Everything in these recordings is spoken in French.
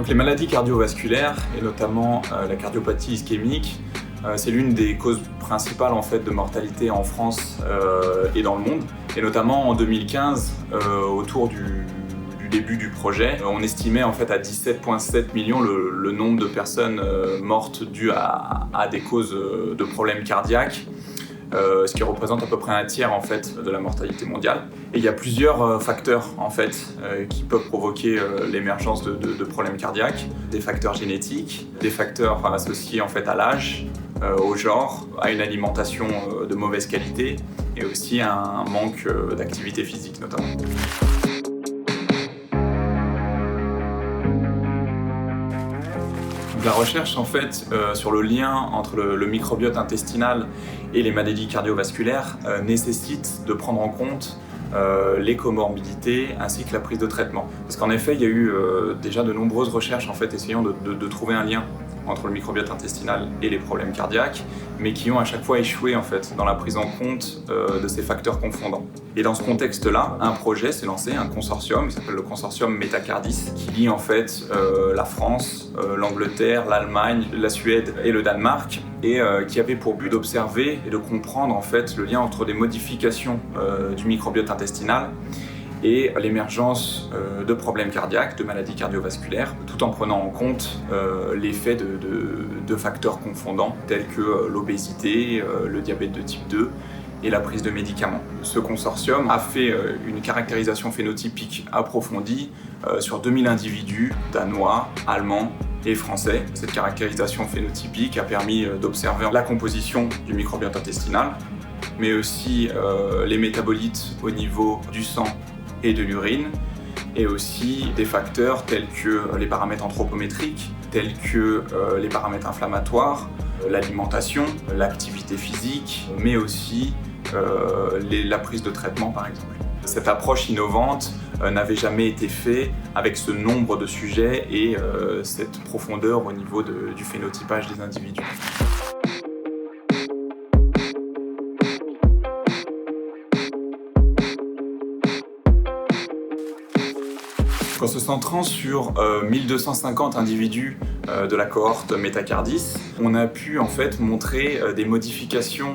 les maladies cardiovasculaires, et notamment la cardiopathie ischémique, c'est l'une des causes principales en fait, de mortalité en France et dans le monde. Et notamment en 2015, autour du début du projet, on estimait en fait à 17,7 millions le nombre de personnes mortes dues à des causes de problèmes cardiaques. Ce qui représente à peu près un tiers en fait, de la mortalité mondiale. Et il y a plusieurs facteurs en fait, qui peuvent provoquer l'émergence de problèmes cardiaques. Des facteurs génétiques, des facteurs associés en fait, à l'âge, au genre, à une alimentation de mauvaise qualité et aussi à un manque d'activité physique notamment. La recherche en fait sur le lien entre le microbiote intestinal et les maladies cardiovasculaires nécessite de prendre en compte les comorbidités ainsi que la prise de traitement. Parce qu'en effet, il y a eu déjà de nombreuses recherches en fait, essayant de trouver un lien entre le microbiote intestinal et les problèmes cardiaques, mais qui ont à chaque fois échoué en fait, dans la prise en compte de ces facteurs confondants. Et dans ce contexte-là, un projet s'est lancé, un consortium, qui s'appelle le consortium Metacardis, qui lie en fait la France, l'Angleterre, l'Allemagne, la Suède et le Danemark, et qui avait pour but d'observer et de comprendre en fait, le lien entre les modifications du microbiote intestinal et l'émergence de problèmes cardiaques, de maladies cardiovasculaires, tout en prenant en compte l'effet de facteurs confondants tels que l'obésité, le diabète de type 2 et la prise de médicaments. Ce consortium a fait une caractérisation phénotypique approfondie sur 2000 individus danois, allemands et français. Cette caractérisation phénotypique a permis d'observer la composition du microbiote intestinal, mais aussi les métabolites au niveau du sang et de l'urine, et aussi des facteurs tels que les paramètres anthropométriques, tels que les paramètres inflammatoires, l'alimentation, l'activité physique, mais aussi la prise de traitement par exemple. Cette approche innovante n'avait jamais été faite avec ce nombre de sujets et cette profondeur au niveau du phénotypage des individus. En se centrant sur 1250 individus de la cohorte Metacardis, on a pu en fait montrer des modifications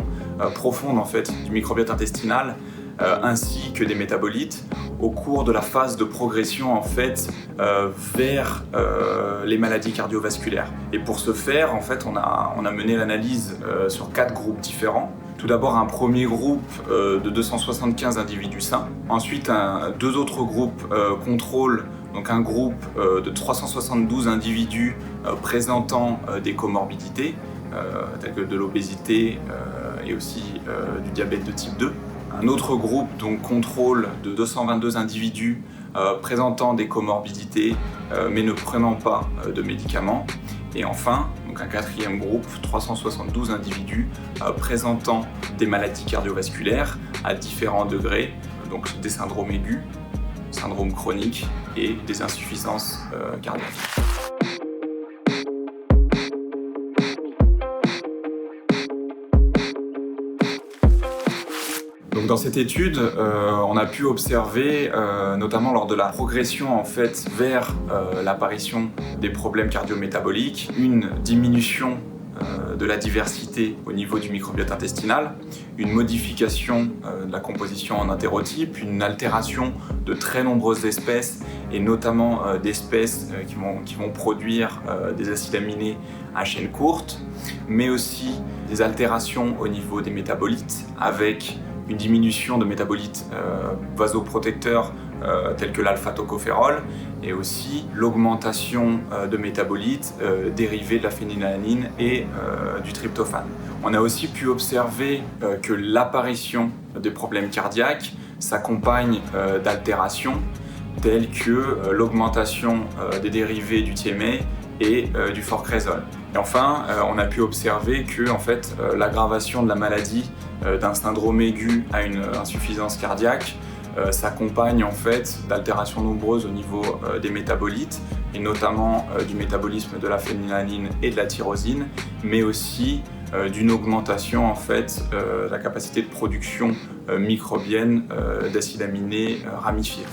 profondes en fait, du microbiote intestinal ainsi que des métabolites au cours de la phase de progression en fait, vers les maladies cardiovasculaires. Et pour ce faire, en fait, on a mené l'analyse sur 4 groupes différents. Tout d'abord un premier groupe de 275 individus sains, ensuite deux autres groupes contrôle, donc un groupe de 372 individus présentant des comorbidités telles que de l'obésité et aussi du diabète de type 2. Un autre groupe donc contrôle de 222 individus présentant des comorbidités mais ne prenant pas de médicaments. Et enfin, donc un quatrième groupe, 372 individus présentant des maladies cardiovasculaires à différents degrés, donc des syndromes aigus, syndromes chroniques et des insuffisances cardiaques. Donc dans cette étude, on a pu observer, notamment lors de la progression en fait, vers l'apparition des problèmes cardio-métaboliques, une diminution de la diversité au niveau du microbiote intestinal, une modification de la composition en entérotypes, une altération de très nombreuses espèces et notamment d'espèces qui vont produire des acides aminés à chaîne courte, mais aussi des altérations au niveau des métabolites avec une diminution de métabolites vasoprotecteurs tels que l'alpha-tocophérol et aussi l'augmentation de métabolites dérivés de la phénylalanine et du tryptophane. On a aussi pu observer que l'apparition des problèmes cardiaques s'accompagne d'altérations telles que l'augmentation des dérivés du TMA et du forcrézol. Et enfin, on a pu observer que en fait, l'aggravation de la maladie d'un syndrome aigu à une insuffisance cardiaque s'accompagne en fait d'altérations nombreuses au niveau des métabolites et notamment du métabolisme de la phénylalanine et de la tyrosine, mais aussi d'une augmentation en fait de la capacité de production microbienne d'acides aminés ramifiés.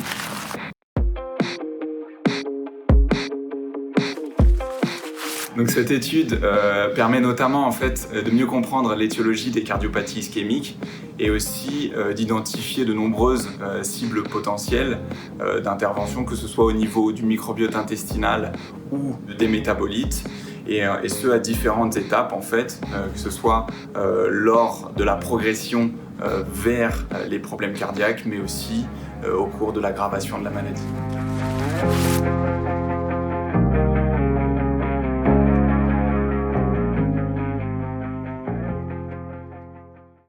Donc cette étude permet notamment en fait, de mieux comprendre l'étiologie des cardiopathies ischémiques et aussi d'identifier de nombreuses cibles potentielles d'intervention, que ce soit au niveau du microbiote intestinal ou des métabolites. Et ce à différentes étapes en fait, que ce soit lors de la progression vers les problèmes cardiaques, mais aussi au cours de l'aggravation de la maladie.